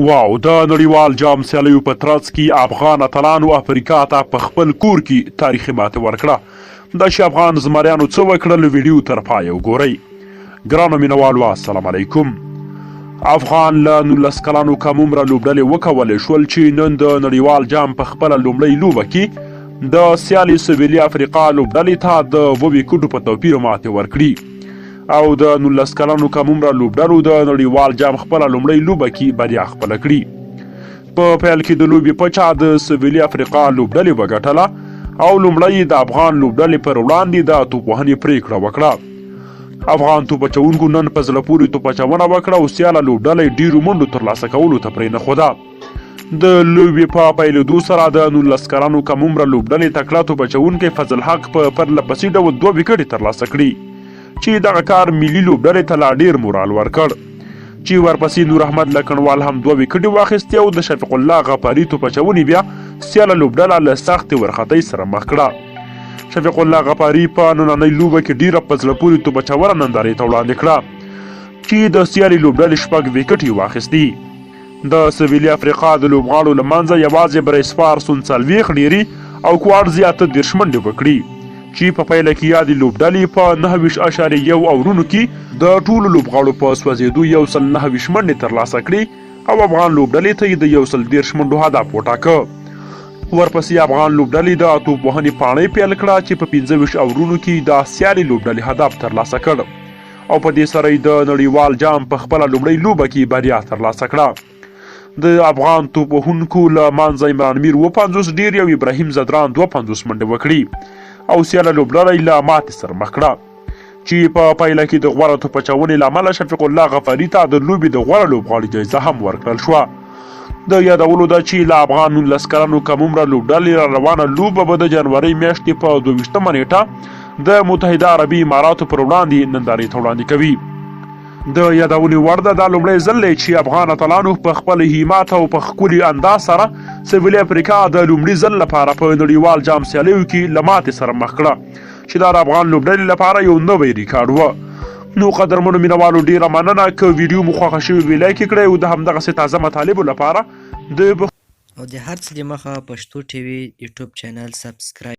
واو د نړیوال جام سیالیو په ترڅ کې افغان اتلانو افریقا ته په خپل کور کې تاریخي ماتې ورکړه. دا چې افغان زمریانو څه وکړل ویډیو تر پایه وګورئ. ګرانو مینوالو السلام علیکم. افغان له 19 کلنو کم عمره لوبډلې وکولی شول چې نن د نړیوال جام په خپله لومړۍ لوبه کې د سیالي سویلي افریقا لوبډلې ته د 2 ویکټو په توپیر ماتې ورکړي او د 19 کلنو کم عمره لوبډلو د نړیوال جام خپله لومړۍ لوبه کې بریا خپله کړي. په پیل کې د لوبې پچه د سویلي افریقا لوبډلې وګټله او لومړی د افغان لوبډلې پر وړاندې د توپوهنې پریکړه وکړه. افغان توپچوونکو نن په زړه پورې توپچونه وکړه او سیاله لوبډلې ډیرو منډو ترلاسه کولو ته پرېنښوده. د لوبې په پیلېدو سره د 19 کلنو کم عمره لوبډلې تکړه توپچوونکی فضل حق په پرله پسې ډول 2 ویکټې ترلاسه کړي چې دغه کار ملي لوبډلې ته لا ډیر مورال ورکړ چې ورپسې نور احمد لکنوال هم 2 ویکټې واخیستې او د شفیق الله غفاري توپچونې بیا سیاله لوبډله له سختې ورختۍ سره مخ کړه. شفیق الله غفاري په نننۍ لوبه کې ډیره په زړه پورې توپچونه نندارې ته وړاندې کړه چې د سیالې لوبډلې 6 ویکټې واخیستې. د سویلي افریقا د لوبغاړو له منځه یوازې بریسپار 40 ډیري او کوارزي 28 منډې وکړي چې په پیله کې یادې لوبډلې په 9.1 اورونو کې د ټولو لوبغاړو په سوځېدو 129 منډې ترلاسه کړي او افغان لوبډلې ته یې د 130 منډو هدف وټاکه. ورپسې افغان لوبډلې د توپوهنې پاڼۍ پیل کړه چې په 25 اورونو کې د سیالې لوبډلې هدف ترلاسه کړ او په دې سره د نړیوال جام په خپله لومړۍ لوبه کې بریا ترلاسه کړه. د افغان توپوهونکو له منځه عمران میر 50 ډیري او ابراهیم زدران 52 منډې وکړي او سیاله لوبډله له ماتې سره مخ کړه چې په پایله کې د غوره توپچونې له امله شفیق الله غفاري ته د لوبې د غوره لوبغاړي جایزه هم ورکړل شوه. د یادولو ده چې له افغان 19 کلنو کم عمره لوبډلې را روانه لوبه به د جنورۍ میاشتې په 22 نیټه د متحده عربي اماراتو پر وړاندې نندارې ته وړاندې کوي. د یادونې وړ ده دا لومړی ځل دی چې افغان اتلانو په خپل همت او په ښکلي انداز سره سویلي افریقا د لومړي ځل لپاره په نړیوال جام سیالیو کې له ماتې سره مخ کړه چې دا د افغان لوبډلې لپاره یو نوی ریکارډ و. نو قدرمنو مینوالو ډیره مننه که ویډیو مو خوښه شوې وي لایک یې کړئ او د همدغسې تازه مطالبو لپاره د او د هر څه د مخه پښتو ټي وي یوټیوب چینل سبسکرایب